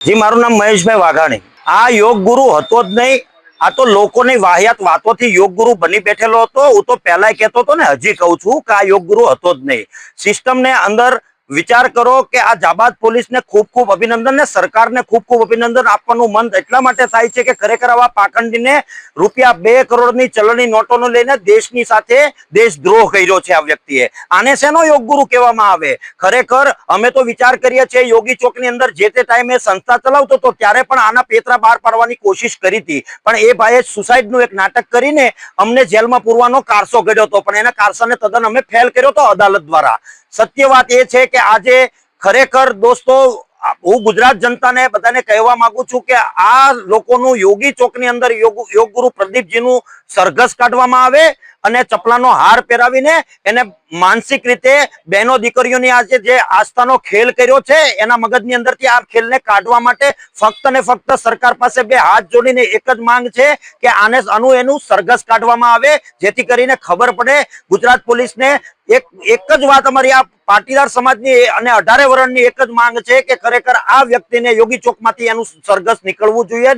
જી, મારું નામ મહેશભાઈ વાઘાણી। આ યોગ ગુરુ હતો જ નહીં, આ તો લોકોની વાહિયાત વાતોથી યોગ ગુરુ બની બેઠેલો હતો। હું તો પહેલા કહેતો હતો ને, હજી કહું છું કે આ યોગ ગુરુ હતો જ નહીં। સિસ્ટમને અંદર વિચાર કરો કે આ જાબાદ પોલીસને ખૂબ ખૂબ અભિનંદન ને સરકારને ખૂબ ખૂબ અભિનંદન આપવાનું મન એટલા માટે થાય છે કે ખરેખર આવા પાખંડીને રૂપિયા 2 કરોડની ચલણી નોટોનો લઈને દેશની સાથે દેશદ્રોહ કર્યો છે આ વ્યક્તિએ। આને શેનો યોગ ગુરુ કહેવામાં આવે? ખરેખર અમે તો વિચાર કરીએ છીએ, યોગી ચોકની અંદર જે તે ટાઈમે સંસ્થા ચલાવતો હતો ત્યારે પણ આના પેતરા બહાર પાડવાની કોશિશ કરી હતી, પણ એ ભાઈએ સુસાઇડનું એક નાટક કરીને અમને જેલમાં પૂરવાનો કારસો ઘડ્યો હતો, પણ એના કારસાને તદ્દન અમે ફેલ કર્યો હતો અદાલત દ્વારા। સત્ય વાત એ છે કે આજે ખરેખર દોસ્તો, હું ગુજરાત જનતાને બધાને કહેવા માંગુ છું કે આ લોકોનું યોગી ચોકની અંદર યોગ ગુરુ પ્રદીપજીનું સરઘસ કાઢવામાં આવે અને ચપલાનો હાર પહેરાવીને એને માનસિક રીતે બહેનો દીકરીઓની આજે જે આસ્થાનો ખેલ કર્યો છે એના મગજની અંદરથી આ ખેલને કાઢવા માટે ફક્ત ને ફક્ત સરકાર પાસે 2 હાથ જોડીને એક જ માંગ છે કે આનું એનું સરઘસ કાઢવામાં આવે, જેથી કરીને ખબર પડે ગુજરાત પોલીસને। એક જ વાત અમારી આ પાટીદાર સમાજની અને 18 વર્ષની એક જ માંગ છે કે ખરેખર આ વ્યક્તિને યોગી ચોકમાંથી એનું સરઘસ નીકળવું જોઈએ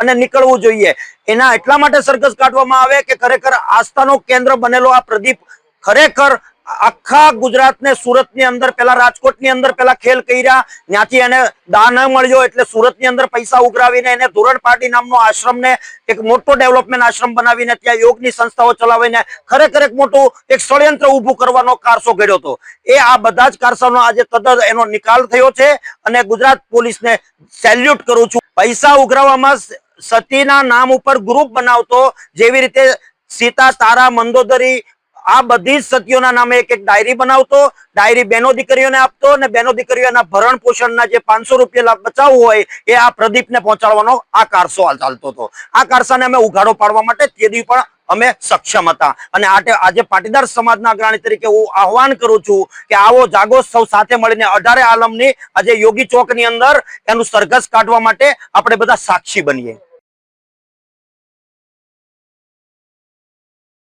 અને નીકળવું જોઈએ। એના એટલા માટે સરઘસ કાઢવામાં આવે કે ખરેખર આસ્થાનો કેન્દ્ર બનેલો આ પ્રદીપ ખરેખર આખા ગુજરાતને, સુરતની અંદર પેલા, રાજકોટની અંદર પેલા ખેલ કર્યા, ત્યાંથી એને દાન ન મળ્યો એટલે સુરતની અંદર પૈસા ઉઘરાવીને એને ધોરણ પાટી નામનો આશ્રમને એક મોટો ડેવલપમેન્ટ આશ્રમ બનાવીને ત્યાં યોગની સંસ્થાઓ ચલાવીને ખરેખર એક મોટું એક ષડયંત્ર ઊભું કરવાનો કારસો ઘડ્યો હતો। એ આ બધા જ કારસાનો આજે તદ્દન એનો નિકાલ થયો છે અને ગુજરાત પોલીસને સેલ્યુટ કરું છું। પૈસા ઉઘરાવવામાં સતીના નામ ઉપર ગ્રુપ બનાવતો, જેવી રીતે સીતા, તારા, મંદોદરી, આ બધી જ સતીઓના નામે એક ડાયરી બનાવતો, ડાયરી બહેનો દીકરીઓને આપતો અને બહેનો દીકરીઓના ભરણ પોષણના જે 500 રૂપિયા બચાવવું હોય એ આ પ્રદીપને પહોંચાડવાનો આ કારસો ચાલતો હતો। આ કારસાને અમે ઉઘાડો પાડવા માટે તેથી પણ અમે સક્ષમ હતા અને આજે પાટીદાર સમાજના અગ્રણી તરીકે હું આહવાન કરું છું કે આવો જાગો, સૌ સાથે મળીને 18 આલમની આજે યોગી ચોકની અંદર એનું સરઘસ કાઢવા માટે આપણે બધા સાક્ષી બનીએ।